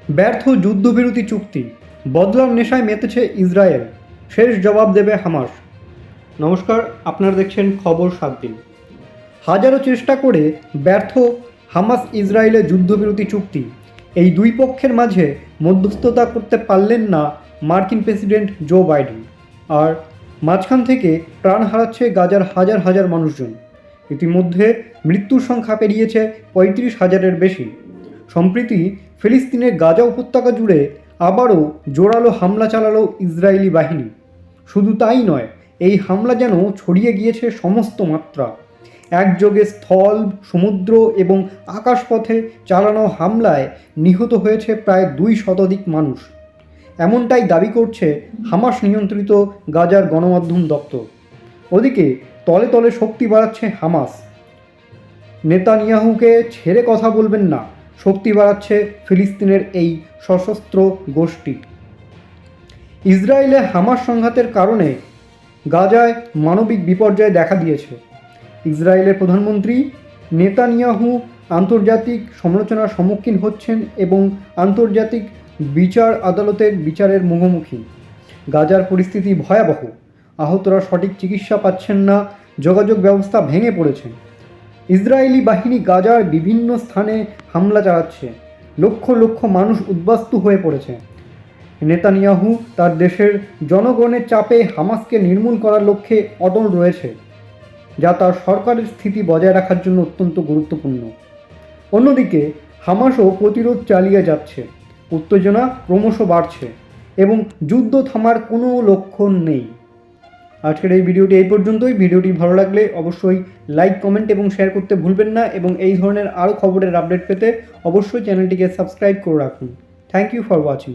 ব্যর্থ যুদ্ধবিরতি চুক্তি, বদলার নেশায় মেতেছে ইসরায়েল, শেষ জবাব দেবে হামাস। নমস্কার, আপনারা দেখছেন খবর 7 দিন। হাজারো চেষ্টা করে ব্যর্থ হামাস ইসরায়েলের যুদ্ধবিরতি চুক্তি। এই দুই পক্ষের মাঝে মধ্যস্থতা করতে পারলেন না মার্কিন প্রেসিডেন্ট জো বাইডেন, আর মাঝখান থেকে প্রাণ হারাচ্ছে গাজার হাজার হাজার মানুষজন। ইতিমধ্যে মৃত্যুর সংখ্যা পেরিয়েছে 35,000-এর বেশি। সম্প্রতি ফিলিস্তিনের গাজা উপত্যকা জুড়ে আবারও জোরালো হামলা চালালো ইসরায়েলি বাহিনী। শুধু তাই নয়, এই হামলা যেন ছড়িয়ে গিয়েছে সমস্ত মাত্রা। একযোগে স্থল, সমুদ্র এবং আকাশপথে চালানো হামলায় নিহত হয়েছে প্রায় 200 মানুষ। এমনটাই দাবি করছে হামাস নিয়ন্ত্রিত গাজার গণমাধ্যম দপ্তর। ওদিকে তলে তলে শক্তি বাড়াচ্ছে হামাস। নেতানিয়াহুকে ছেড়ে কথা বলবেন না, শক্তি বাড়াচ্ছে ফিলিস্তিনের এই সশস্ত্র গোষ্ঠী। ইসরায়েলে হামাস সংঘাতের কারণে গাজায় মানবিক বিপর্যয় দেখা দিয়েছে। ইসরায়েলের প্রধানমন্ত্রী নেতানিয়াহু আন্তর্জাতিক সমালোচনার সম্মুখীন হচ্ছেন এবং আন্তর্জাতিক বিচার আদালতের বিচারের মুখোমুখি। গাজার পরিস্থিতি ভয়াবহ, আহতরা সঠিক চিকিৎসা পাচ্ছেন না, যোগাযোগ ব্যবস্থা ভেঙে পড়েছে। ইসরায়েলি বাহিনী গাজার বিভিন্ন স্থানে হামলা চালাচ্ছে, লক্ষ লক্ষ মানুষ উদ্বাস্তু হয়ে পড়েছে। নেতানিয়াহু তার দেশের জনগণের চাপে হামাসকে নির্মূল করার লক্ষ্যে অটল রয়েছে, যা তার সরকারের স্থিতি বজায় রাখার জন্য অত্যন্ত গুরুত্বপূর্ণ। অন্যদিকে হামাসও প্রতিরোধ চালিয়ে যাচ্ছে, উত্তেজনা ক্রমশ বাড়ছে এবং যুদ্ধ থামার কোনো লক্ষণ নেই। আজকের এই ভিডিওটি এই পর্যন্তই। ভিডিওটি ভালো লাগলে অবশ্যই লাইক, কমেন্ট এবং শেয়ার করতে ভুলবেন না, এবং এই ধরনের আরও খবরের আপডেট পেতে অবশ্যই চ্যানেলটিকে সাবস্ক্রাইব করে রাখুন। Thank you for watching.